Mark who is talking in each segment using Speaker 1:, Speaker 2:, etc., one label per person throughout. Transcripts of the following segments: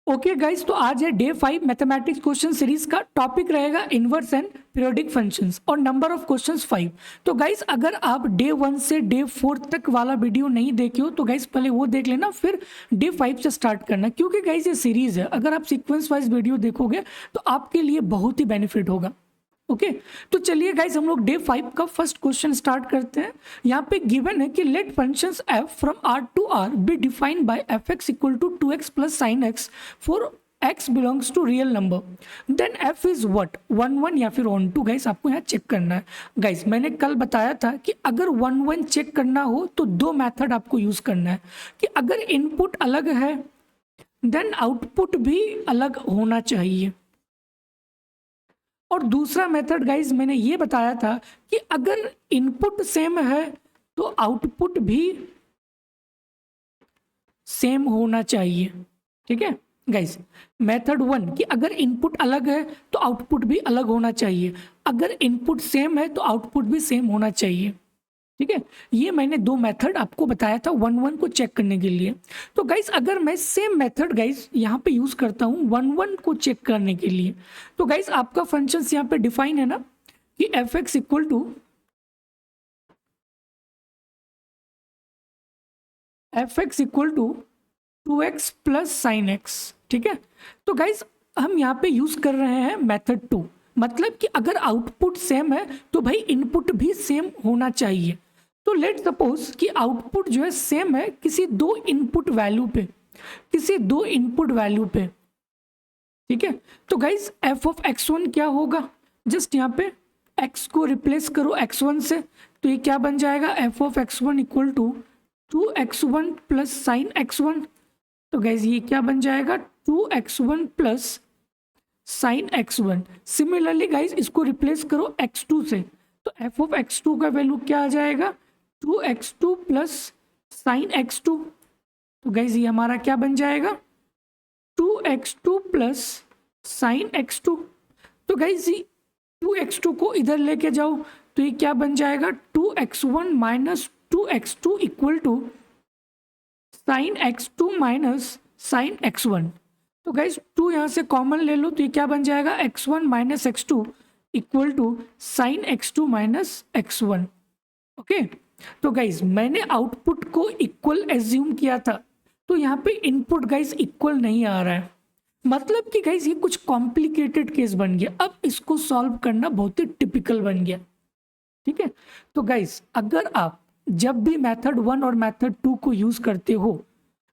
Speaker 1: Okay guys, तो आज है डे 5 मैथमेटिक्स क्वेश्चन सीरीज का टॉपिक रहेगा इनवर्स एंड पीरियोडिक फंक्शंस और नंबर ऑफ क्वेश्चंस 5। तो गाइस अगर आप डे 1 से डे 4 तक वाला वीडियो नहीं देखे हो तो गाइस पहले वो देख लेना, फिर डे 5 से स्टार्ट करना, क्योंकि गाइस ये सीरीज है। अगर आप सीक्वेंस वाइज वीडियो देखोगे तो आपके लिए बहुत ही बेनिफिट होगा। ओके तो चलिए गाइस हम लोग डे 5 का फर्स्ट क्वेश्चन स्टार्ट करते हैं। यहाँ पे गिवन है कि let functions f from r to r be defined by fx equal to 2x plus sine x for x belongs to real number, then f is what 1 1 या फिर 1 2। Guys आपको यहाँ चेक करना है। गाइस मैंने कल बताया था कि अगर 1 1 चेक करना हो तो दो मेथड आपको यूज करना है, कि अगर इनपुट अलग है देन आउटपुट भी अलग होना चाहिए, और दूसरा मेथड गाइज मैंने ये बताया था कि अगर इनपुट सेम है तो आउटपुट भी सेम होना चाहिए। ठीक है गाइज, मेथड 1 कि अगर इनपुट अलग है तो आउटपुट भी अलग होना चाहिए, अगर इनपुट सेम है तो आउटपुट भी सेम होना चाहिए। ठीक है, ये मैंने दो मेथड आपको बताया था 1 1 को चेक करने के लिए। तो गाइस अगर मैं सेम मेथड गाइस यहाँ पे यूज करता हूँ 1 1 को चेक करने के लिए, तो गाइस आपका फंक्शन यहाँ पे डिफाइन है ना कि f x equal to two x plus sine x. ठीक है, तो गाइस हम यहाँ पे यूज कर रहे हैं मेथड 2, मतलब कि अगर आउटपुट सेम है तो भाई इनपुट भी सेम होना चाहिए। तो लेट सपोज कि आउटपुट जो है सेम है किसी दो इनपुट वैल्यू पे, ठीक है। तो गाइज एफ ऑफ x1 क्या होगा, जस्ट यहाँ पे x को रिप्लेस करो x1 से, तो ये क्या बन जाएगा f of x1 equal to 2x1 plus sine x1। तो गाइज ये क्या बन जाएगा 2x1 plus sine x1। Similarly guys इसको रिप्लेस करो x2 से, तो एफ ऑफ x2 का वैल्यू क्या आ जाएगा 2x2 प्लस साइन x2। तो गाइज ये हमारा क्या बन जाएगा 2x2 प्लस साइन x2। तो गाइज 2x2 को इधर लेके जाओ तो ये क्या बन जाएगा 2x1 minus 2x2 equal to sine x2 minus sine x1। तो गाइज 2 यहाँ से कॉमन ले लो तो ये क्या बन जाएगा x1 minus x2 equal to sine x2 minus x1। Okay, तो गाइज मैंने आउटपुट को इक्वल एज्यूम किया था, तो यहाँ पे इनपुट गाइज इक्वल नहीं आ रहा है, मतलब कि गाइज ये कुछ कॉम्प्लिकेटेड केस बन गया। अब इसको सॉल्व करना बहुत ही टिपिकल बन गया। ठीक है, तो गाइज अगर आप जब भी मेथड 1 और मेथड 2 को यूज करते हो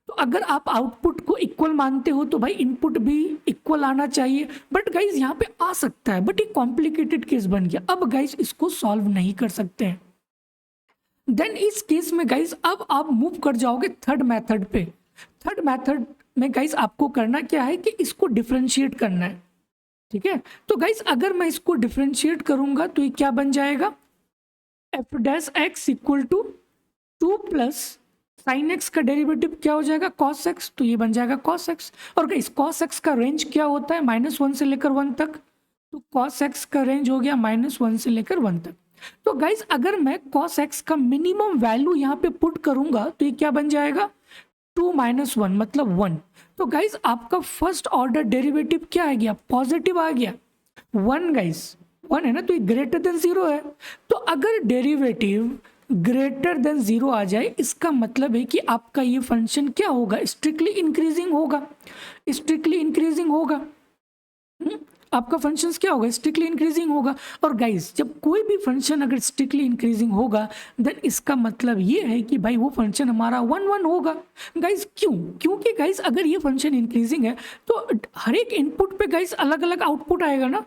Speaker 1: तो अगर आप आउटपुट को इक्वल मानते हो तो भाई इनपुट भी इक्वल आना चाहिए, बट गाइज यहाँ पे आ सकता है, बट ये कॉम्प्लिकेटेड केस बन गया। अब गाइज इसको सॉल्व नहीं कर सकते हैं। देन इस केस में गाइज अब आप मूव कर जाओगे थर्ड मेथड पे। थर्ड मेथड में गाइज आपको करना क्या है कि इसको डिफरेंशिएट करना है। ठीक है, तो गाइज अगर मैं इसको डिफरेंशिएट करूंगा तो ये क्या बन जाएगा f dash x equal to 2 plus sine x का डेरिवेटिव क्या हो जाएगा कॉस एक्स, तो ये बन जाएगा कॉस एक्स। और गाइज कॉस एक्स का रेंज क्या होता है -1 से लेकर 1 तक, तो कॉस एक्स का रेंज हो गया -1 से लेकर 1 तक। तो गाइज अगर मैं cos x का मिनिमम वैल्यू यहाँ पे पुट करूंगा तो ये क्या बन जाएगा 2 माइनस 1 मतलब 1। तो गाइज आपका फर्स्ट ऑर्डर डेरिवेटिव क्या आ गया पॉजिटिव आ गया 1। गाइज 1 है ना, तो ये ग्रेटर देन 0 है। तो अगर डेरिवेटिव ग्रेटर देन 0 आ जाए इसका मतलब है कि आपका ये फंक्शन क्या होगा स्ट्रिक्टली इंक्रीजिंग होगा। आपका फंक्शन क्या होगा स्ट्रिक्टली इंक्रीजिंग होगा। और गाइज जब कोई भी फंक्शन अगर स्ट्रिक्टली इंक्रीजिंग होगा देन इसका मतलब ये है कि भाई वो फंक्शन हमारा 1 1 होगा। गाइज क्योंकि गाइज अगर ये फंक्शन इंक्रीजिंग है तो हर एक इनपुट पे गाइज अलग अलग आउटपुट आएगा ना,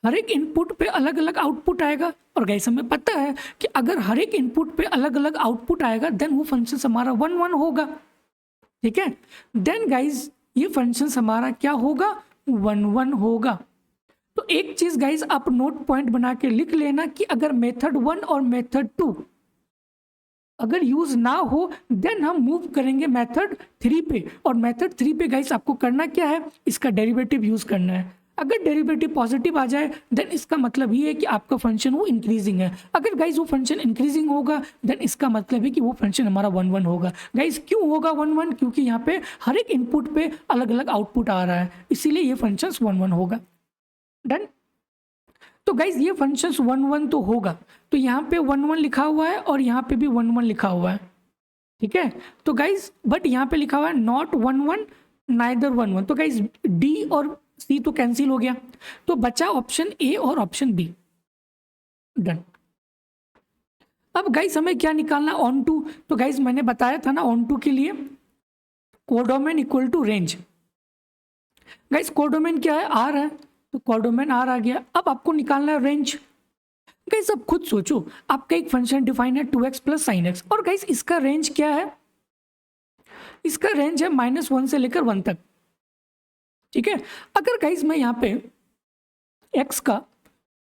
Speaker 1: हर एक इनपुट पे अलग अलग आउटपुट आएगा। और गाइस हमें पता है कि अगर हर एक इनपुट पे अलग अलग आउटपुट आएगा देन वो फंक्शन हमारा 1 1 होगा। ठीक है, देन गाइज ये फंक्शन हमारा क्या होगा 1 1 होगा। तो एक चीज गाइज आप नोट पॉइंट बना के लिख लेना कि अगर मेथड 1 और मेथड 2 अगर यूज ना हो देन हम मूव करेंगे मेथड 3 पे। और मेथड 3 पे गाइज आपको करना क्या है इसका डेरिवेटिव यूज करना है। अगर डेरिवेटिव पॉजिटिव आ जाए देन इसका मतलब ये है कि आपका फंक्शन वो इंक्रीजिंग है। अगर गाइज वो फंक्शन इंक्रीजिंग होगा देन इसका मतलब है कि वो फंक्शन हमारा 1 1 होगा। गाइज क्यों होगा 1 1? क्योंकि यहाँ पे हर एक इनपुट पे अलग अलग आउटपुट आ रहा है, इसीलिए ये फंक्शन 1 1 होगा। डन। तो गाइज ये फंक्शन 1 1 तो होगा, तो यहाँ पे 1 1 लिखा हुआ है और यहाँ पे भी 1 1 लिखा हुआ है, ठीक है। तो गाइज बट यहाँ पे लिखा हुआ है नॉट 1 1 नाइदर 1 1। तो गाइज डी और सी तो कैंसिल हो गया, तो बचा ऑप्शन ए और ऑप्शन बी। डन। अब गाइज हमें क्या निकालना, ऑन टू। तो गाइज मैंने बताया था ना ऑन टू के लिए codomain equal to range. Guys codomain क्या है, आर है, तो कोडोमेन आर आ गया। अब आपको निकालना है रेंज। गाइज अब खुद सोचो, आपका एक फंक्शन डिफाइन है 2x प्लस साइन एक्स, और गाइज इसका रेंज क्या है, इसका रेंज है -1 से लेकर 1 तक, ठीक है। अगर गाइज मैं यहाँ पे x का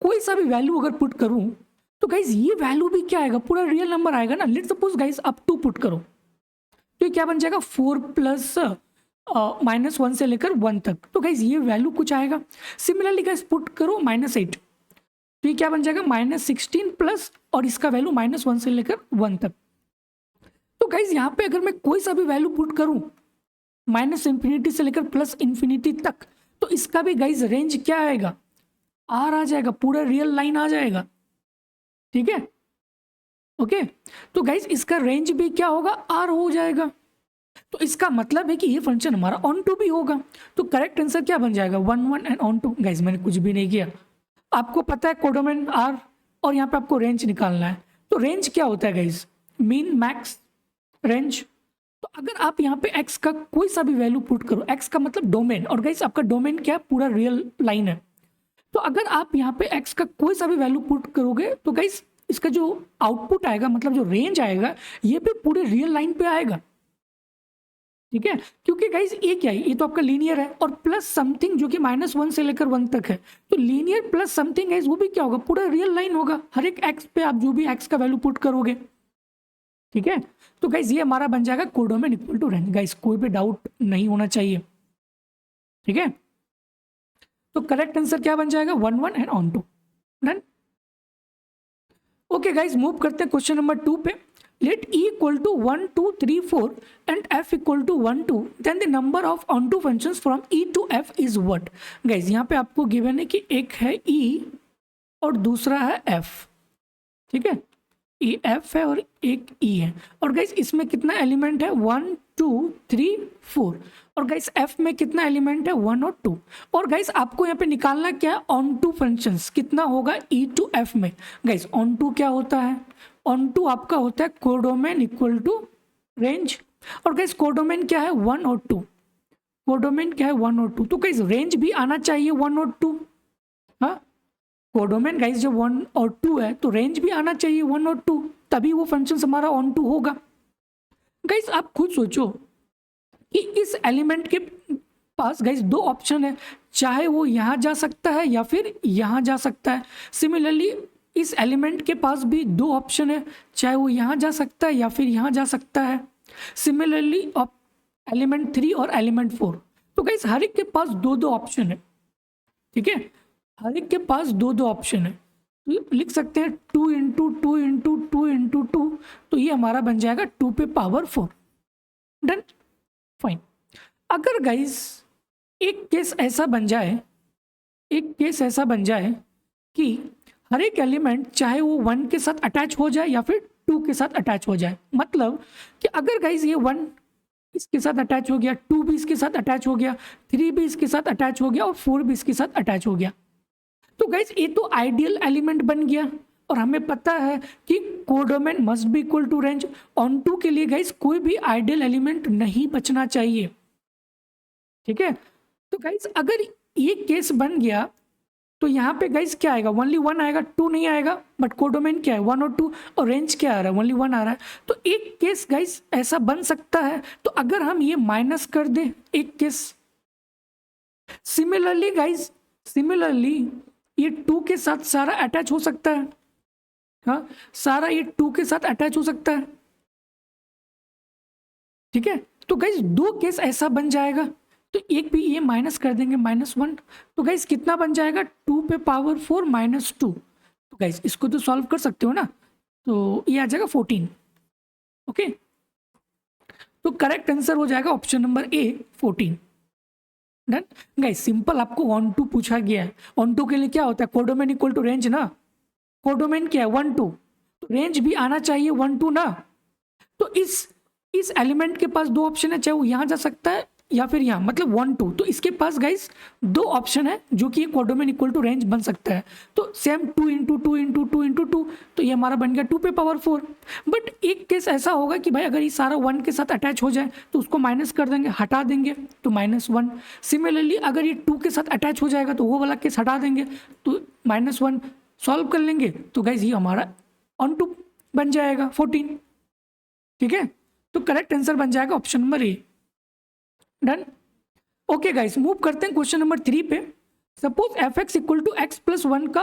Speaker 1: कोई सा भी वैल्यू अगर पुट करूं तो गाइज ये वैल्यू भी क्या आएगा, पूरा रियल नंबर आएगा ना। लेट सपोज गाइज आप 2 पुट करो तो ये क्या बन जाएगा 4 प्लस -1 से लेकर 1 तक, तो गाइज ये वैल्यू कुछ आएगा। सिमिलरली गाइज पुट करो -8 तो ये क्या बन जाएगा -16 प्लस और इसका वैल्यू -1 से लेकर 1 तक। तो गाइज यहाँ पे अगर मैं कोई सा भी वैल्यू पुट करूं -इंफिनिटी से लेकर +इंफिनिटी तक, तो इसका भी गाइज रेंज क्या आएगा, आर आ जाएगा, पूरा रियल लाइन आ जाएगा, ठीक है। ओके, तो गाइज इसका रेंज भी क्या होगा, आर हो जाएगा। तो इसका मतलब है कि ये फंक्शन हमारा ऑन टू भी होगा। तो करेक्ट आंसर क्या बन जाएगा 1 1 एंड ऑन टू। गाइज मैंने कुछ भी नहीं किया, आपको पता है कोडोमेन आर, और यहाँ पे आपको रेंज निकालना है। तो रेंज क्या होता है गाइज, मीन मैक्स रेंज। तो अगर आप यहाँ पे x का कोई सा भी वैल्यू पुट करो, x का मतलब डोमेन, और गाइस आपका डोमेन क्या है, पूरा रियल लाइन है। तो अगर आप यहाँ पे x का कोई सा भी वैल्यू पुट करोगे तो गाइस इसका जो आउटपुट आएगा, मतलब जो रेंज आएगा, ये भी पूरे रियल लाइन पे आएगा, ठीक है। क्योंकि गाइस ये क्या है, ये तो आपका लीनियर है, और प्लस समथिंग जो कि -1 से लेकर 1 तक है, तो लीनियर प्लस समथिंग गाइस वो भी क्या होगा, पूरा रियल लाइन होगा। हर एक x पे आप जो भी x का वैल्यू पुट करोगे, ठीक है। तो गाइस ये हमारा बन जाएगा codomain equal to range. Guys कोई भी डाउट नहीं होना चाहिए, ठीक है। तो करेक्ट आंसर क्या बन जाएगा 1 1 and onto. Done. Okay guys move करते हैं क्वेश्चन नंबर 2 पे। Let e equal to 1 2 3 4 and f equal to 1 2, then the number of onto functions from e to f is what. Guys यहाँ पे आपको given है कि एक है e और दूसरा है f, ठीक है। ये f है और एक e है, और गाइस इसमें कितना एलिमेंट है 1 2 3 4, और गाइस f में कितना एलिमेंट है 1 और 2। और गाइस आपको यहाँ पे निकालना क्या है, ऑन टू फंक्शंस कितना होगा e टू f में। गाइस ऑन टू क्या होता है, ऑन टू आपका होता है कोडोमेन इक्वल टू रेंज, और गाइस कोडोमेन क्या है 1 और 2, कोडोमेन क्या है 1 और 2। तो गाइस रेंज भी आना चाहिए 1 और 2, हाँ। कोडोमेन गाइस जब 1 और 2 है तो रेंज भी आना चाहिए 1 और 2, तभी वो फंक्शन हमारा ऑन टू होगा। गाइस आप खुद सोचो कि इस एलिमेंट के पास गाइस 2 ऑप्शन है, चाहे वो यहाँ जा सकता है या फिर यहाँ जा सकता है। सिमिलरली इस एलिमेंट के पास भी 2 ऑप्शन है, चाहे वो यहाँ जा सकता है या फिर यहाँ जा सकता है। सिमिलरली एलिमेंट 3 और एलिमेंट 4, तो गाइस हर एक के पास 2 2 ऑप्शन है, ठीक है। हर एक के पास 2 2 ऑप्शन है, तो लिख सकते हैं 2 इंटू 2 इंटू 2 इंटू 2, तो ये हमारा बन जाएगा 2 पे पावर 4। Done, fine. अगर गाइस एक केस ऐसा बन जाए, एक केस ऐसा बन जाए कि हर एक एलिमेंट चाहे वो 1 के साथ अटैच हो जाए या फिर 2 के साथ अटैच हो जाए, मतलब कि अगर गाइस ये 1 इसके साथ अटैच हो गया, 2 भी इसके साथ अटैच हो गया, 3 भी इसके साथ अटैच हो गया और 4 भी इसके साथ अटैच हो गया, तो गाइस ये तो आइडियल एलिमेंट बन गया। और हमें पता है कि codomain must be equal to range. Onto के लिए गाइस कोई भी आइडियल एलिमेंट नहीं बचना चाहिए, ठीक है। तो गाइस अगर ये केस बन गया तो यहाँ पे गाइस क्या आएगा, ओनली 1 आएगा, 2 नहीं आएगा। बट कोडोमेन क्या है 1 और 2, और रेंज क्या आ रहा है ओनली 1 आ रहा है। तो एक केस गाइस ऐसा बन सकता है, तो अगर हम ये माइनस कर दें एक केस, सिमिलरली गाइस सिमिलरली ये 2 के साथ सारा अटैच हो सकता है, हाँ सारा ये 2 के साथ अटैच हो सकता है, ठीक है। तो गाइस 2 केस ऐसा बन जाएगा, तो एक भी ये माइनस कर देंगे -1, तो गाइस कितना बन जाएगा 2 पे पावर 4 -2। तो गाइस इसको तो सॉल्व कर सकते हो ना, तो ये आ जाएगा 14। ओके, तो करेक्ट आंसर हो जाएगा ऑप्शन नंबर ए 14। डन गाइस, सिंपल आपको 1 2 पूछा गया है। 1 2 के लिए क्या होता है, कोडोमेन इक्वल टू रेंज ना, कोडोमेन क्या है 1 2, तो रेंज भी आना चाहिए 1 2 ना। तो इस एलिमेंट के पास दो ऑप्शन है, चाहे वो यहाँ जा सकता है या फिर यहाँ, मतलब 1 2, तो इसके पास गाइस दो ऑप्शन है जो कि कोडोमेन इक्वल टू रेंज बन सकता है। तो सेम 2 इंटू 2 इंटू 2 इंटू 2, तो ये हमारा बन गया 2 पे पावर 4। बट एक केस ऐसा होगा कि भाई अगर ये सारा 1 के साथ अटैच हो जाए तो उसको माइनस कर देंगे, हटा देंगे तो -1। सिमिलरली अगर ये 2 के साथ अटैच हो जाएगा तो वो वाला केस हटा देंगे तो -1। सॉल्व कर लेंगे तो गाइस ये हमारा ऑन टू बन जाएगा 14। ठीक है, तो करेक्ट आंसर बन जाएगा option number A. Done. Okay guys, move करते हैं क्वेश्चन नंबर 3 पे। Suppose f x equal to x plus 1 का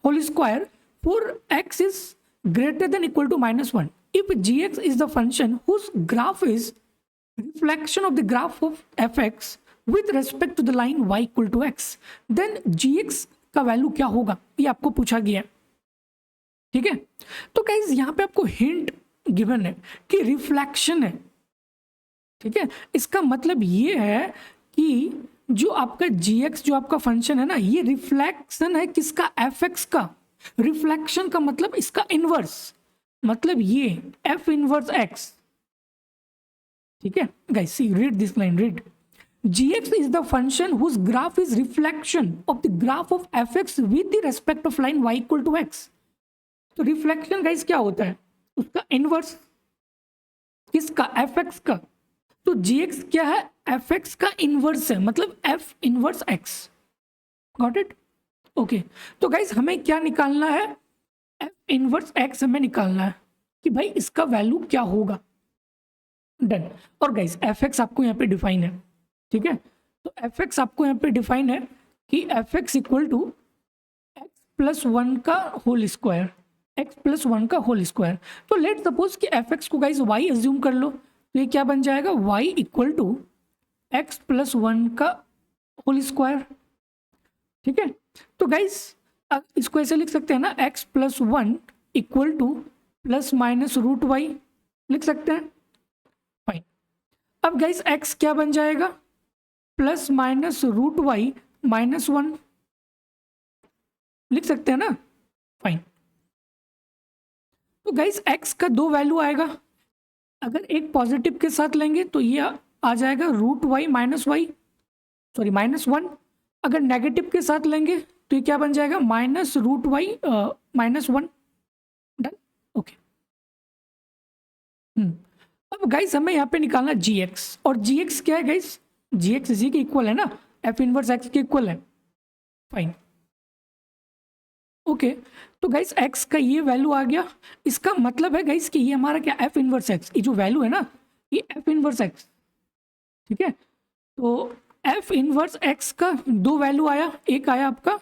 Speaker 1: whole square for x is greater than equal to -1 if g x is the function whose graph is reflection of the graph of f x with respect to the line y equal to x, then g x का value क्या होगा, ये आपको पूछा गया है। ठीक है, तो गाइस यहाँ पे आपको हिंट गिवन है कि रिफ्लेक्शन है। ठीक है, इसका मतलब ये है कि जो आपका gx जो आपका फंक्शन है ना, ये रिफ्लेक्शन है किसका, fx का। रिफ्लेक्शन का मतलब इसका इनवर्स, मतलब ये f इनवर्स x। ठीक है guys, see read this line, read gx is the function whose graph is reflection of the graph of fx with the respect of line y equal to x। तो reflection guys क्या होता है, उसका inverse किसका, fx का। तो gx क्या है, fx का इनवर्स है, मतलब f inverse x। Got it. Okay, तो गाइस हमें क्या निकालना है, f इनवर्स x हमें निकालना है कि भाई इसका वैल्यू क्या होगा। डन। और गाइस fx आपको यहाँ पे डिफाइन है। ठीक है, तो fx आपको यहाँ पे डिफाइन है कि fx equal to x plus 1 का होल स्क्वायर, x प्लस 1 का होल स्क्वायर। तो लेट सपोज कि fx को गाइस y एज्यूम कर लो, तो ये क्या बन जाएगा, y equal to x plus 1 का होल स्क्वायर। ठीक है, तो गाइस इसको ऐसे लिख सकते हैं ना, x plus 1 equal to plus minus root y लिख सकते हैं। फाइन, अब गाइस x क्या बन जाएगा, plus minus root y minus 1 लिख सकते हैं ना। फाइन, तो गाइस x का दो वैल्यू आएगा, अगर एक पॉजिटिव के साथ लेंगे तो ये आ जाएगा root y minus y, sorry -1। अगर नेगेटिव के साथ लेंगे तो ये क्या बन जाएगा, minus root y minus 1। Done. Okay, अब गाइस हमें यहाँ पे निकालना gx, और gx क्या है गाइस, gx इसी के इक्वल है ना, f इनवर्स x के इक्वल है। फाइन, ओके, तो गाइस x का ये वैल्यू आ गया। इसका मतलब है गाइस कि ये हमारा क्या, f इनवर्स x, ये जो वैल्यू है ना, ये f इनवर्स x। ठीक है, तो f इनवर्स x का दो वैल्यू आया, एक आया आपका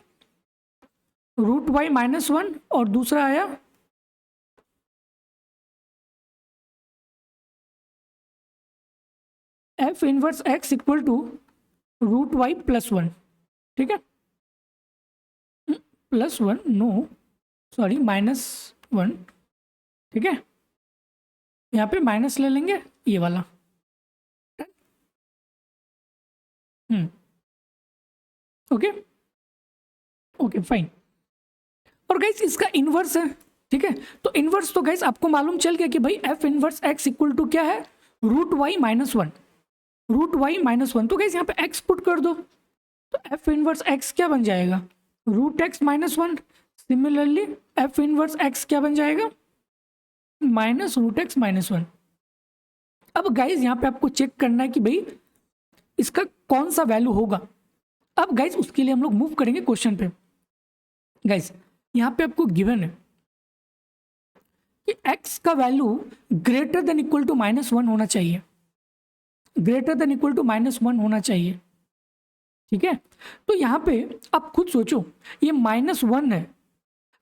Speaker 1: रूट y माइनस 1 और दूसरा आया f inverse x equal to root y plus 1। ठीक है, प्लस 1 नो सॉरी -1। ठीक है, यहाँ पे माइनस ले लेंगे ये वाला। ओके ओके फाइन, और गाइस इसका इनवर्स है। ठीक है, तो इनवर्स तो गाइस आपको मालूम चल गया कि भाई f inverse x equal to क्या है, root y minus 1, root y minus 1। तो गाइस यहाँ पे x पुट कर दो, तो f इनवर्स x क्या बन जाएगा, root x minus 1। Similarly f inverse x क्या बन जाएगा, माइनस रूट x माइनस 1। अब गाइस यहाँ पे आपको चेक करना है कि भाई इसका कौन सा वैल्यू होगा। अब गाइस उसके लिए हम लोग मूव करेंगे क्वेश्चन पे। गाइस यहाँ पे आपको गिवन है कि x का value greater than equal to -1 होना चाहिए, ग्रेटर देन इक्वल टू -1 होना चाहिए। ठीक है, तो यहाँ पे आप खुद सोचो, ये -1 है,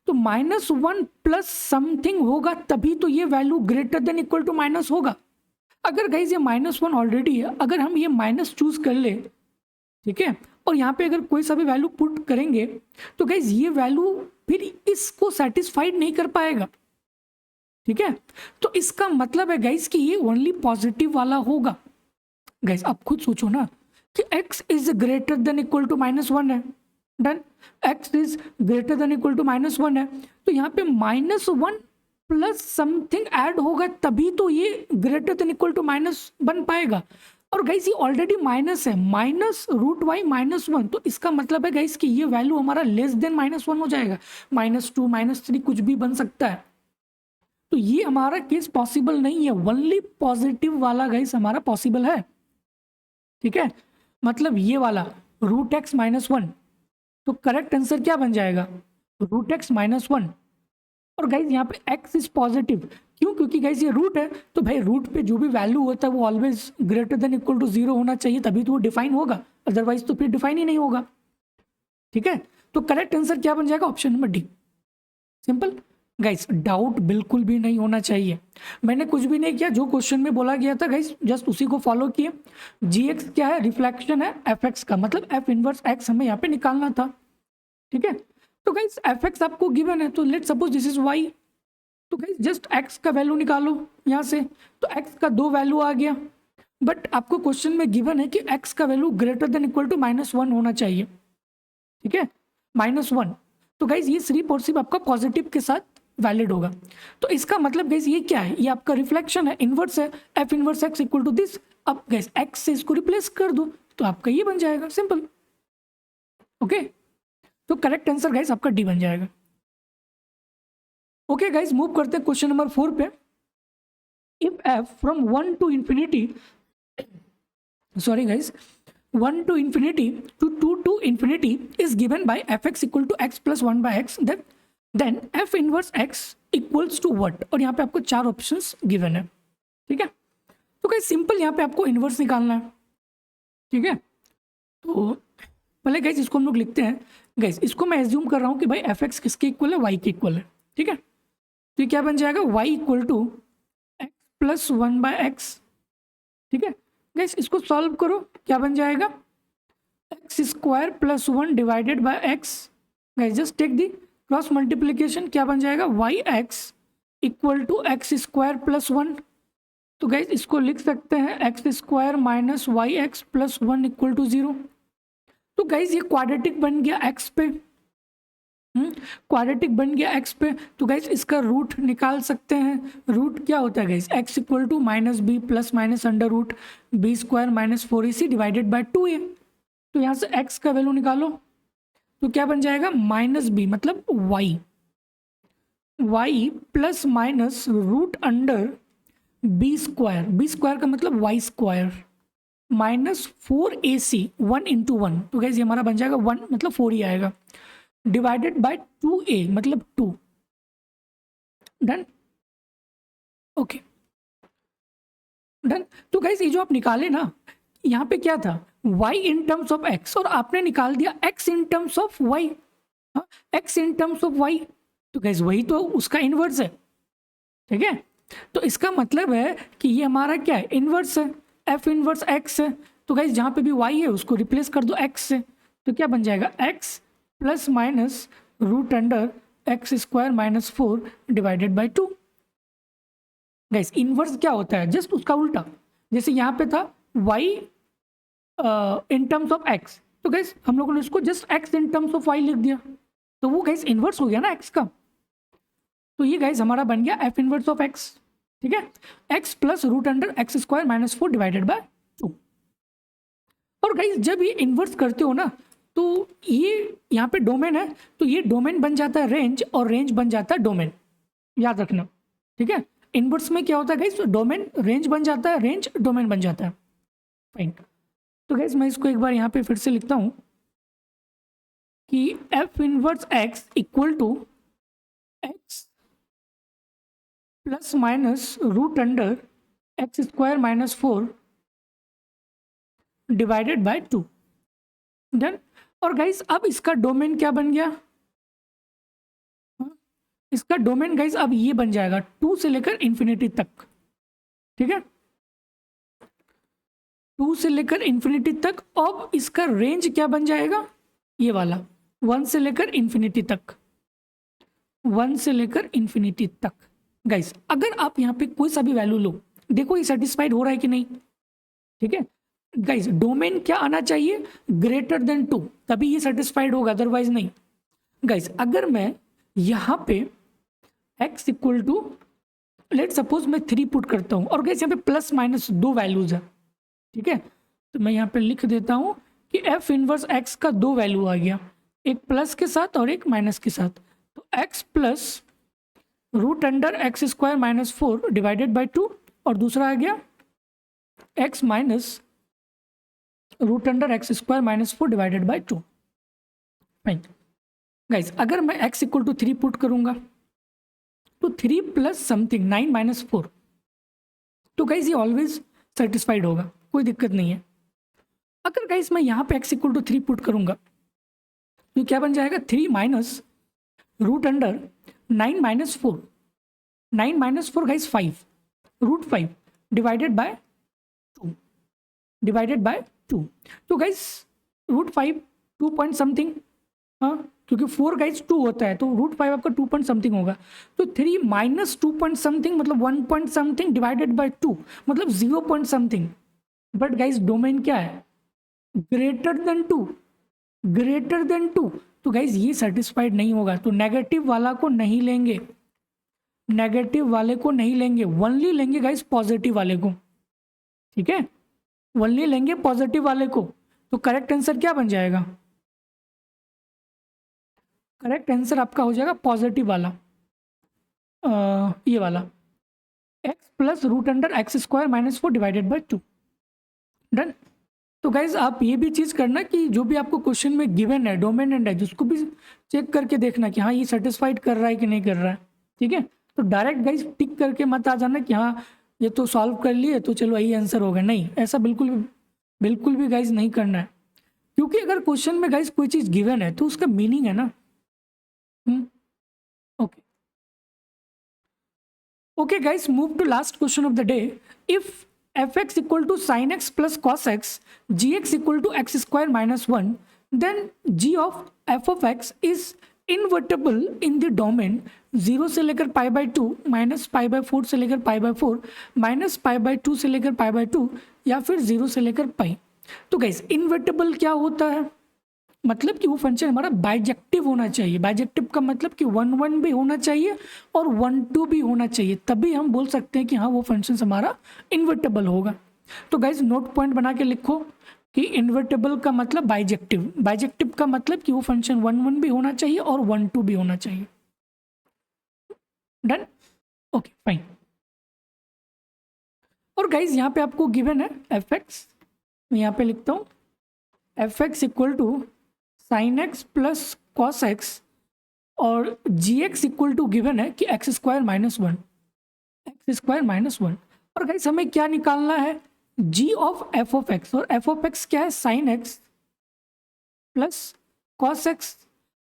Speaker 1: तो -1 प्लस समथिंग होगा तभी तो ये value greater than equal to minus होगा। अगर गाइज ये -1 ऑलरेडी है, अगर हम ये माइनस चूज कर ले ठीक है। और यहाँ पे अगर कोई सा भी वैल्यू पुट करेंगे तो गाइज ये वैल्यू फिर इसको सेटिस्फाइड नहीं कर पाएगा, ठीक है। तो इसका मतलब है गाइज कि ये ओनली पॉजिटिव वाला होगा। गाइज आप खुद सोचो ना कि x is greater than equal to -1 है, done. x is greater than equal to -1 है, तो यहाँ पे -1 प्लस समथिंग ऐड होगा तभी तो ये greater than equal to minus बन पाएगा। और गाइस ये ऑलरेडी माइनस है, -√y -1, तो इसका मतलब है गाइस कि ये वैल्यू हमारा लेस देन -1 हो जाएगा, -2 -3 कुछ भी बन सकता है। तो ये हमारा केस पॉसिबल नहीं है, ओनली पॉजिटिव वाला गाइस हमारा पॉसिबल है, ठीक है। मतलब ये वाला √x -1, तो करेक्ट आंसर क्या बन जाएगा, √x -1। और गाइज यहाँ पे x इज पॉजिटिव, क्यों, क्योंकि गाइज ये रूट है, तो भाई रूट पे जो भी वैल्यू होता है वो always greater than equal to 0 होना चाहिए, तभी तो वो डिफाइन होगा, अदरवाइज तो फिर डिफाइन ही नहीं होगा, ठीक है। तो करेक्ट आंसर क्या बन जाएगा, option number D. Simple guys, doubt बिल्कुल भी नहीं होना चाहिए, मैंने कुछ भी नहीं किया, जो क्वेश्चन में बोला गया था गाइज जस्ट उसी को फॉलो किए। gx क्या है, रिफ्लेक्शन है fx का, मतलब f इनवर्स x हमें यहाँ पे निकालना था, ठीक है। तो गाइज fx आपको गिवन है, तो let suppose this is y, तो गाइज जस्ट x का वैल्यू निकालो यहाँ से, तो x का 2 वैल्यू आ गया, बट आपको क्वेश्चन में गिवन है कि x का value greater than equal to -1 होना चाहिए, ठीक है, -1। तो गाइज ये सिर्फ और सिर्फ आपका पॉजिटिव के साथ वैलिड होगा। तो इसका मतलब गाइज ये क्या है, ये आपका रिफ्लेक्शन है, इनवर्स है, f inverse x equal to this. अब गाइज x से इसको रिप्लेस कर दो तो आपका ये बन जाएगा, सिंपल, ओके। तो करेक्ट आंसर गाइज आपका डी बन जाएगा। ओके गाइज, मूव करते हैं क्वेश्चन नंबर 4 पे। If f from 1 to infinity, sorry guys, 1 to infinity to 2 to infinity is given by fx equal to x plus 1 by x, then f inverse x equals to what। और यहाँ पे आपको 4 options given है, ठीक है। तो guys simple यहाँ पे आपको इनवर्स निकालना है, ठीक है। तो पहले गाइज इसको हम लोग लिखते हैं। गाइज इसको मैं एज्यूम कर रहा हूँ कि भाई एफ एक्स किसके इक्वल है, वाई के इक्वल है, ठीक है। तो ये क्या बन जाएगा, y equal to x plus 1 by x, ठीक है। गाइज इसको सॉल्व करो, क्या बन जाएगा, x square plus 1 divided by x. Guys just take the cross multiplication, क्या बन जाएगा, y x equal to x square plus 1। तो गाइज इसको लिख सकते हैं x square minus Y x plus 1 equal to 0। तो गाइज ये क्वाड्रेटिक बन गया एक्स पे, क्वाड्रेटिक बन गया एक्स पे। तो गाइज इसका रूट निकाल सकते हैं, रूट क्या होता है guys, x equal to -b plus minus under root b square minus 4ac divided by 2a। तो यहाँ से x का वैल्यू निकालो, तो क्या बन जाएगा, -b मतलब y plus minus root under b square का मतलब y square minus 4ac 1 into 1। तो गाइज ये हमारा बन जाएगा 1 मतलब 4 ही आएगा, डिवाइडेड बाय 2a मतलब 2। Done, okay done. तो गाइज ये जो आप निकाले ना, यहाँ पे क्या था, y in terms of x, और आपने निकाल दिया x in terms of y, x in terms of y। तो गाइज वही तो उसका इनवर्स है, ठीक है। तो इसका मतलब है कि ये हमारा क्या है, इनवर्स है, f इनवर्स x है। तो गाइज जहाँ पे भी y है उसको रिप्लेस कर दो x से, तो क्या बन जाएगा, x plus minus root under x square minus 4 divided by 2। Guys inverse क्या होता है, जस्ट उसका उल्टा, जैसे यहाँ पे था y in terms of x, तो गाइस हम लोगों ने इसको just x in terms of y लिख दिया, तो वो गाइस इनवर्स हो गया ना x का। तो ये गाइस हमारा बन गया f इनवर्स ऑफ x, ठीक है, x plus root under x square minus 4 divided by 2। और गाइस जब ये इनवर्स करते हो ना, तो ये यहाँ पे डोमेन है, तो ये डोमेन बन जाता है रेंज, और रेंज बन जाता है डोमेन, याद रखना, ठीक है। इनवर्स में क्या होता है गाइस, डोमेन रेंज बन जाता है, रेंज डोमेन बन जाता है, फाइन। तो गाइस मैं इसको एक बार यहाँ पे फिर से लिखता हूँ कि f inverse x equal to x plus minus root under x square minus 4 divided by 2। Done. और गाइस अब इसका डोमेन क्या बन गया, इसका डोमेन गाइस अब ये बन जाएगा 2 से लेकर इंफिनिटी तक, ठीक है। 2 से लेकर इन्फिनिटी तक। अब इसका रेंज क्या बन जाएगा, ये वाला 1 से लेकर इन्फिनिटी तक, 1 से लेकर इन्फिनिटी तक। गाइस अगर आप यहाँ पे कोई सा भी वैल्यू लो, देखो ये सेटिस्फाइड हो रहा है कि नहीं। ठीक है गाइस, डोमेन क्या आना चाहिए, ग्रेटर देन 2, तभी ये सेटिस्फाइड होगा, अदरवाइज नहीं। गाइस अगर मैं यहाँ पे x equal to let suppose मैं 3 पुट करता हूँ, और गाइस यहाँ पे प्लस माइनस 2 वैल्यूज है। ठीक है, तो मैं यहाँ पे लिख देता हूँ कि f इनवर्स x का 2 वैल्यू आ गया, एक प्लस के साथ और एक माइनस के साथ। तो x plus root under x square minus 4 divided by 2, और दूसरा आ गया x minus root under x square minus 4 divided by 2। Fine guys, अगर मैं x इक्वल टू 3 पुट करूंगा तो 3 प्लस समथिंग 9 माइनस 4, तो गाइस ये ऑलवेज सेटिस्फाइड होगा, कोई दिक्कत नहीं है। अगर गाइस मैं यहाँ पे x इक्वल टू 3 पुट करूंगा तो क्या बन जाएगा, 3 minus root under 9 minus 4, 9 minus 4 guys 5, root 5 divided by 2, divided by 2। तो गाइस रूट 5 2 पॉइंट समथिंग, हाँ क्योंकि 4 गाइस 2 होता है, तो रूट 5 आपका 2 पॉइंट समथिंग होगा। तो 3 माइनस 2 पॉइंट समथिंग मतलब 1 पॉइंट समथिंग डिवाइडेड बाय 2 मतलब 0 point something. But guys domain क्या है, ग्रेटर देन 2, ग्रेटर देन 2। तो गाइस ये सेटिस्फाइड नहीं होगा, तो नेगेटिव वाला को नहीं लेंगे, नेगेटिव वाले को नहीं लेंगे, ओनली लेंगे गाइस पॉजिटिव वाले को। ठीक है, ओनली लेंगे पॉजिटिव वाले को। तो करेक्ट आंसर क्या बन जाएगा, करेक्ट आंसर आपका हो जाएगा पॉजिटिव वाला, ये वाला x plus root under x square minus 4 divided by 2। Done. तो गाइज आप ये भी चीज़ करना कि जो भी आपको क्वेश्चन में गिवन है डोमेन एंड है, उसको भी चेक करके देखना कि हाँ ये सेटिस्फाइड कर रहा है कि नहीं कर रहा है। ठीक है, तो डायरेक्ट गाइज टिक करके मत आ जाना कि हाँ ये तो सॉल्व कर लिए तो चलो यही आंसर होगा, नहीं, ऐसा बिल्कुल भी गाइज नहीं करना है। क्योंकि अगर क्वेश्चन में गाइज कोई चीज़ गिवन है तो उसका मीनिंग है ना। Okay okay guys, move to last question of the day. If fx equal to sin x plus cos x, gx equal to x square minus 1, then g of f of x is invertible in the domain 0 से लेकर pi by 2 minus pi by 4 से लेकर pi by 4 minus pi by 2 से लेकर pi by 2 या फिर 0 से लेकर पाई। तो गाइस इन्वर्टिबल क्या होता है, मतलब कि वो फंक्शन हमारा बाइजेक्टिव होना चाहिए। बाइजेक्टिव का मतलब कि 1 1 भी होना चाहिए और 1 2 भी होना चाहिए, तभी हम बोल सकते हैं कि हाँ वो फंक्शन हमारा इन्वर्टेबल होगा। तो गाइज नोट पॉइंट बना के लिखो कि इन्वर्टेबल का मतलब बाइजेक्टिव, बाइजेक्टिव का मतलब कि वो फंक्शन 1 1 भी होना चाहिए और 1 2 भी होना चाहिए। Done, okay fine. और गाइज यहाँ पे आपको गिवन है एफ एक्स, मैं यहाँ पे लिखता हूँ f x equal to sine x plus cos x, और g x equal to given है कि x square minus 1, x square minus 1। और गाइस हमें क्या निकालना है, g of f of x, और एफ ऑफ एक्स क्या है, sine x plus cos x.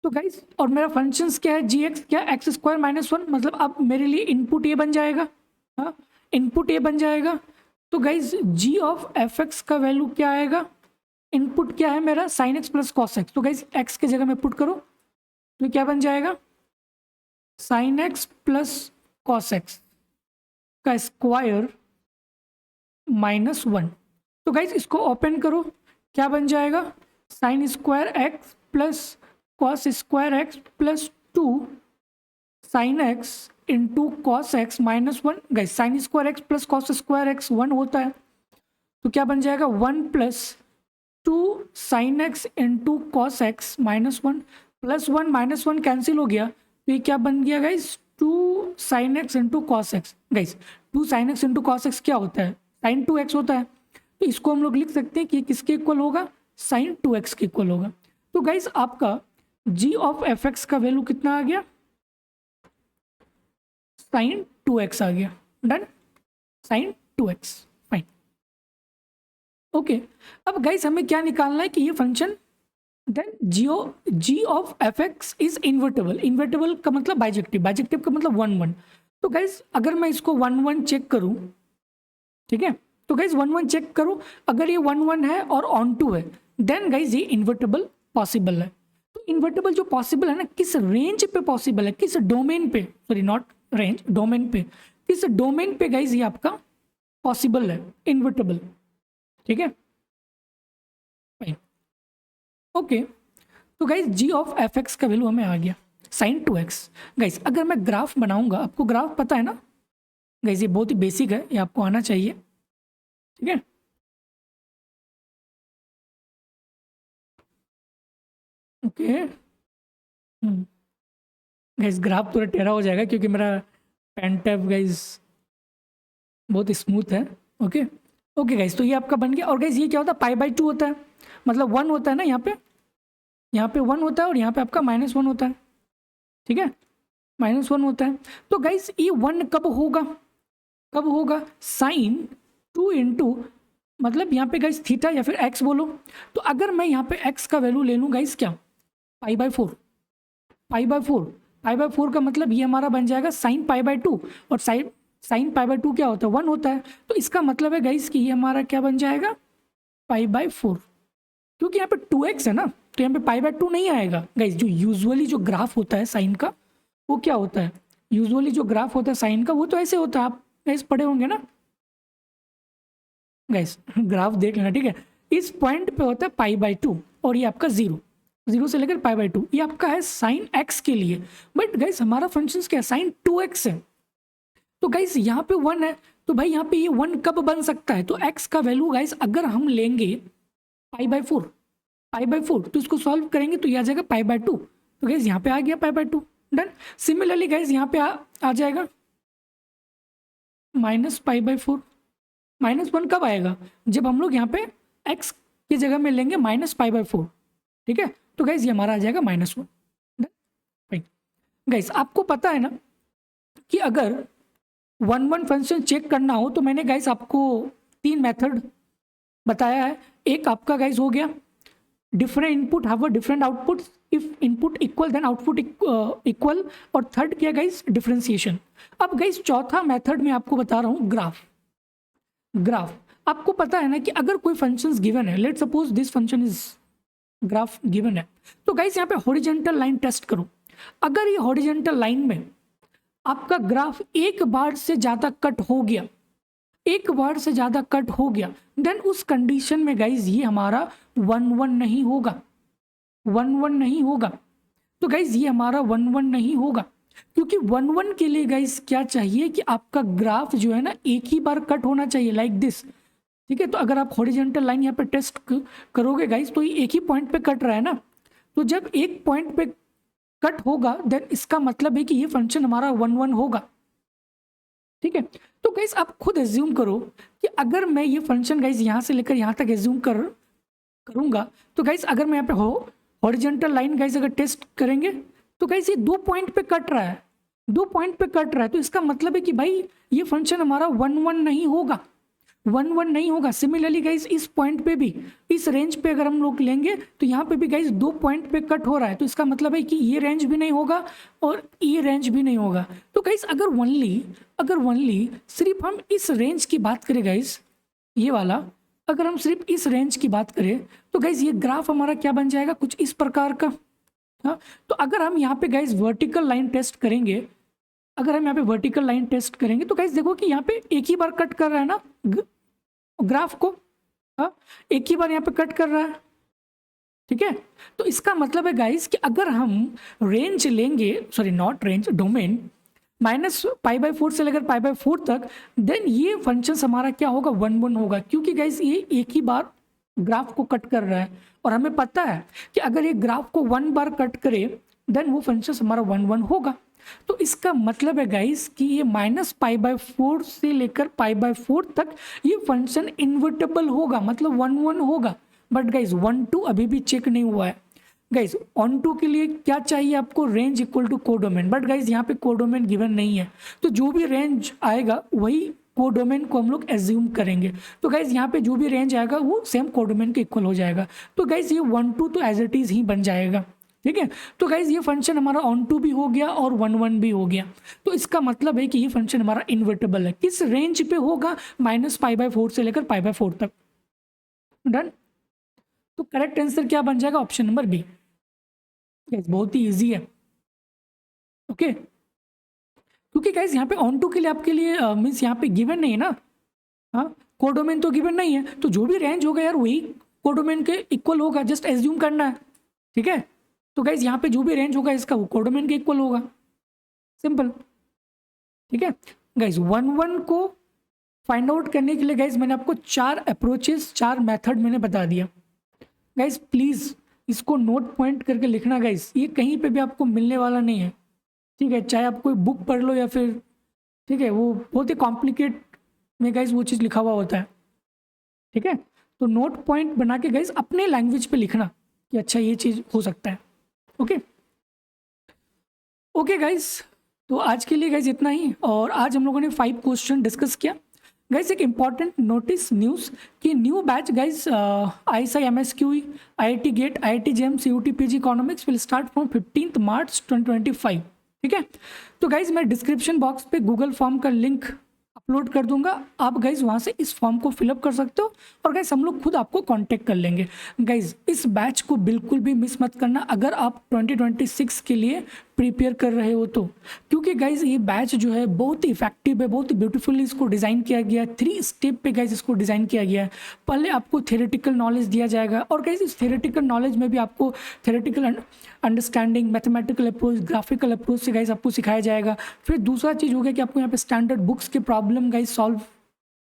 Speaker 1: तो गाइस और मेरा फंक्शंस क्या है, जी एक्स क्या, एक्स स्क्वायर माइनस 1, मतलब अब मेरे लिए इनपुट ए बन जाएगा, हाँ इनपुट ए बन जाएगा। तो guys g of f x का वैल्यू क्या आएगा, इनपुट क्या है मेरा, sine x plus cos x. तो गाइस एक्स की जगह में पुट करो तो क्या बन जाएगा, sine x plus cos x का स्क्वायर माइनस 1। तो गाइस इसको ओपन करो, क्या बन जाएगा, sine square x plus cos square x plus 2 sine x into cos x minus 1। Guys sine square x plus cos square x 1 होता है, तो क्या बन जाएगा 1 plus 2 sine x into cos x minus 1, plus 1 minus 1 cancel हो गया, तो ये क्या बन गया guys, 2 sine x into cos x. Guys 2 sine x into cos x क्या होता है, साइन 2x होता है, तो इसको हम लोग लिख सकते हैं कि किसके इक्वल होगा, साइन 2x के इक्वल होगा। तो गाइस आपका g ऑफ एफ एक्स का वैल्यू कितना आ गया, साइन 2x आ गया। Done, sine 2x, fine. Okay अब गाइस हमें क्या निकालना है कि ये function then g of f x is invertible, invertible का मतलब बाइजेक्टिव, बाइजेक्टिव का मतलब 1 1। तो गाइस अगर मैं इसको 1 1 चेक करूं, ठीक है, तो गाइज 1 1 चेक करो, अगर ये 1 1 है और ऑन टू है देन गाइज ये इन्वर्टेबल पॉसिबल है। तो इन्वर्टेबल जो पॉसिबल है ना, किस रेंज पे पॉसिबल है, किस डोमेन पे, सॉरी नॉट रेंज, डोमेन पे, किस डोमेन पे गाइज ये आपका पॉसिबल है इन्वर्टेबल। ठीक है, ओके। तो guys g of f x का वैल्यू हमें आ गया साइन 2x। गाइज अगर मैं ग्राफ बनाऊंगा, आपको ग्राफ पता है ना गाइज, ये बहुत ही बेसिक है, ये आपको आना चाहिए। ठीक है, ओके। गाइज ग्राफ थोड़ा टेढ़ा हो जाएगा क्योंकि मेरा पेन टैब गाइज बहुत स्मूथ है। ओके ओके गाइज, तो ये आपका बन गया। और गाइज ये क्या होता है, पाई बाई 2 होता है, मतलब 1 होता है ना, यहाँ पे 1 होता है और यहाँ पे आपका -1 होता है। ठीक है, -1 होता है। तो गाइज ये 1 कब होगा, कब होगा, साइन 2 इंटू, मतलब यहाँ पे गाइज थीटा या फिर एक्स बोलो। तो अगर मैं यहाँ पे एक्स का वैल्यू ले लूँ गाइज क्या, pi by 4, pi by 4, pi by 4 का मतलब ये हमारा बन जाएगा साइन पाई बाई 2, और साइन पाई बाई 2 क्या होता है, 1 होता है। तो इसका मतलब है गाइज कि ये हमारा क्या बन जाएगा, पाई बाई 4, क्योंकि यहाँ पे 2x है ना, तो यहाँ पे पाई बाई 2 नहीं आएगा। गाइज जो यूजुअली जो ग्राफ होता है साइन का वो क्या होता है, यूजुअली जो ग्राफ होता है साइन का वो तो ऐसे होता है, आप गाइज पढ़े होंगे ना गाइज, ग्राफ देख लेना। ठीक है, इस पॉइंट पे होता है पाई बाई 2 और ये आपका 0 से लेकर पाई बाई 2, ये आपका है साइन x के लिए। बट गाइज हमारा फंक्शन क्या है, साइन 2x है। तो गाइज यहाँ पे 1 है, तो भाई यहाँ पे ये 1 कब बन सकता है, तो x का वैल्यू गाइज अगर हम लेंगे पाई बाई 4, पाई बाई 4, तो इसको सॉल्व करेंगे तो ये आ जाएगा पाई बाई 2। तो गाइज यहाँ पे आ गया pi by 2, done. Similarly guys यहाँ पे आ जाएगा माइनस पाई बाई 4, -1 कब आएगा, जब हम लोग यहाँ पे x की जगह में लेंगे माइनस पाई बाई 4। ठीक है, तो गाइज ये हमारा आ जाएगा -1। गाइज आपको पता है ना कि अगर 1 1 फंक्शन चेक करना हो तो मैंने गाइज आपको 3 मेथड बताया है। एक आपका गाइज हो गया different input have a different output, if input equal then output equal, और थर्ड क्या गाइज, डिफरेंशिएशन। अब गाइज चौथा मेथड में आपको बता रहा हूँ ग्राफ। ग्राफ आपको पता है ना कि अगर कोई फंक्शंस गिवन है, let suppose this function is graph given है, तो गाइज यहाँ पे हॉरिजॉन्टल लाइन टेस्ट करो। अगर ये हॉरिजॉन्टल लाइन में आपका ग्राफ एक बार से ज्यादा कट हो गया, एक बार से ज्यादा कट हो गया, देन उस कंडीशन में गाइज ये हमारा 1 1 नहीं होगा, 1 1 नहीं होगा। तो गाइज ये हमारा 1 1 नहीं होगा, क्योंकि 1 1 के लिए गाइज क्या चाहिए कि आपका ग्राफ जो है ना एक ही बार कट होना चाहिए, लाइक दिस। ठीक है, तो अगर आप हॉरिजॉन्टल लाइन यहाँ पे टेस्ट करोगे गाइज, तो ये एक ही पॉइंट पे कट रहा है ना, तो जब एक पॉइंट पे कट होगा देन इसका मतलब है कि ये फंक्शन हमारा 1 1 होगा। ठीक है, तो गाइज आप खुद एज्यूम करो कि अगर मैं ये फंक्शन गाइज यहाँ से लेकर यहाँ तक एज्यूम करूंगा, तो गाइज अगर मैं यहाँ पे हॉरिजॉन्टल लाइन गाइज अगर टेस्ट करेंगे तो गाइज ये 2 पॉइंट पे कट रहा है, 2 पॉइंट पे कट रहा है, तो इसका मतलब है कि भाई ये फंक्शन हमारा 1 1 नहीं होगा, 1 1 नहीं होगा। सिमिलरली गाइज इस पॉइंट पे भी, इस रेंज पे अगर हम लोग लेंगे तो यहाँ पे भी गाइज 2 पॉइंट पे कट हो रहा है, तो इसका मतलब है कि ये रेंज भी नहीं होगा और ये रेंज भी नहीं होगा। तो गाइज अगर ओनली सिर्फ हम इस रेंज की बात करें गाइज, ये वाला अगर हम सिर्फ इस रेंज की बात करें तो गाइज ये ग्राफ हमारा क्या बन जाएगा, कुछ इस प्रकार का। हाँ, तो अगर हम यहाँ पे गाइज वर्टिकल लाइन टेस्ट करेंगे, अगर हम यहाँ पे वर्टिकल लाइन टेस्ट करेंगे तो गाइज देखो कि यहाँ पे एक ही बार कट कर रहा है ना ग्राफ को, हाँ एक ही बार यहाँ पे कट कर रहा है। ठीक है, तो इसका मतलब है गाइज कि अगर हम रेंज लेंगे, सॉरी नॉट रेंज, डोमेन -π/4 से लेकर π/4 तक, देन ये फंक्शन हमारा क्या होगा, 1 1 होगा, क्योंकि गाइज ये एक ही बार ग्राफ को कट कर रहा है और हमें पता है कि अगर ये ग्राफ को 1 बार कट करे देन वो फंक्शन हमारा 1 1 होगा। तो इसका मतलब है गाइस कि ये -π/4 से लेकर π/4 तक ये फंक्शन इन्वर्टेबल होगा, मतलब 1 1 होगा। बट गाइस 1 2 अभी भी चेक नहीं हुआ है। गाइस 1 2 के लिए क्या चाहिए आपको, range equal to codomain, but guys यहाँ पे कोडोमेन गिवन नहीं है, तो जो भी रेंज आएगा वही कोडोमेन को हम लोग एज्यूम करेंगे। तो गाइज यहाँ पे जो भी रेंज आएगा वो सेम कोडोमेन के इक्वल हो जाएगा। तो गाइज ये 1 2 तो एज इट इज ही बन जाएगा। ठीक है। तो गाइज ये फंक्शन हमारा ऑन टू भी हो गया और 1 1 भी हो गया। तो इसका मतलब है कि ये फंक्शन हमारा इन्वर्टेबल है। किस रेंज पे होगा? -π/4 से लेकर π/4 तक। डन। तो करेक्ट आंसर क्या बन जाएगा? Option number B. बहुत ही इजी है। ओके, क्योंकि गाइज यहाँ पे ऑन टू के लिए आपके लिए मीन्स यहाँ पे गिवन नहीं है ना। हाँ, कोडोमेन तो गिवन नहीं है, तो जो भी रेंज होगा यार वही कोडोमेन के इक्वल होगा, जस्ट एज्यूम करना है। ठीक है। तो गाइज यहाँ पे जो भी रेंज होगा इसका वो कोडोमेन के इक्वल होगा, सिंपल। ठीक है गाइज, 1 1 को फाइंड आउट करने के लिए गाइज मैंने आपको 4 अप्रोचेस, 4 मेथड मैंने बता दिया। गाइज प्लीज इसको नोट पॉइंट करके लिखना गाइज, ये कहीं पे भी आपको मिलने वाला नहीं है। ठीक है, चाहे आप कोई बुक पढ़ लो या फिर, ठीक है, वो बहुत ही कॉम्प्लिकेट में गाइज वो चीज़ लिखा हुआ होता है। ठीक है, तो नोट पॉइंट बना के गाइज अपने लैंग्वेज पे लिखना कि अच्छा ये चीज़ हो सकता है। ओके ओके गाइज, तो आज के लिए गाइज इतना ही। और आज हम लोगों ने 5 क्वेश्चन डिस्कस किया। गाइज एक इंपॉर्टेंट नोटिस न्यूज़ कि new batch guys ISI MSQE IIT GATE IIT JEM CUT PG economics will start from 15 March 2025। ठीक है, तो गाइज मैं डिस्क्रिप्शन बॉक्स पे गूगल फॉर्म का लिंक अपलोड कर दूंगा, आप गाइज वहाँ से इस फॉर्म को फिलअप कर सकते हो और गाइज हम लोग खुद आपको कांटेक्ट कर लेंगे। गाइज इस बैच को बिल्कुल भी मिस मत करना अगर आप 2026 के लिए प्रिपेयर कर रहे हो तो, क्योंकि गाइज ये बैच जो है बहुत ही इफेक्टिव है, बहुत ही ब्यूटीफुली इसको डिज़ाइन किया गया है। 3 स्टेप पे गाइज इसको डिज़ाइन किया गया है। पहले आपको थ्योरेटिकल नॉलेज दिया जाएगा और गाइज इस थ्योरेटिकल नॉलेज में भी आपको theoretical understanding, mathematical approach, graphical approach से गाइज आपको सिखाया जाएगा। फिर दूसरा चीज़ हो गया कि आपको यहाँ पे स्टैंडर्ड बुक्स के प्रॉब्लम गाइज सॉल्व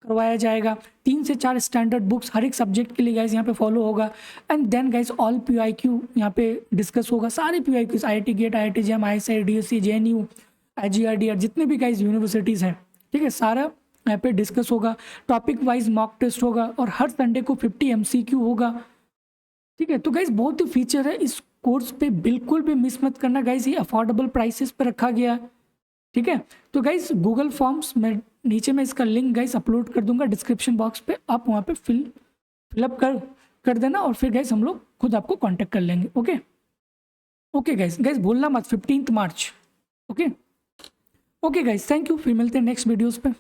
Speaker 1: करवाया जाएगा। 3 से 4 स्टैंडर्ड बुक्स हर एक सब्जेक्ट के लिए गाइज यहाँ पे फॉलो होगा। And then guys all PYQ यहाँ पे डिस्कस होगा, सारे PYQs IIT GATE IIT JEM ISI DSC JNU IGRDR जितने भी गाइज यूनिवर्सिटीज़ हैं, ठीक है, सारा यहाँ पे डिस्कस होगा। टॉपिक वाइज मॉक टेस्ट होगा और हर संडे को 50 MCQ होगा। ठीक है, तो गाइज बहुत ही फीचर है इस कोर्स पे, बिल्कुल भी मिस मत करना गाइज, ये अफोर्डेबल प्राइसेस पे रखा गया है। ठीक है, तो गाइज गूगल फॉर्म्स में नीचे में इसका लिंक गाइज अपलोड कर दूंगा डिस्क्रिप्शन बॉक्स पे, आप वहाँ पे फिलअप कर देना और फिर गाइज हम लोग खुद आपको कांटेक्ट कर लेंगे। ओके ओके गाइज भूलना मत 15 March. Okay okay guys, thank you, फिर मिलते हैं नेक्स्ट वीडियोज़ पे।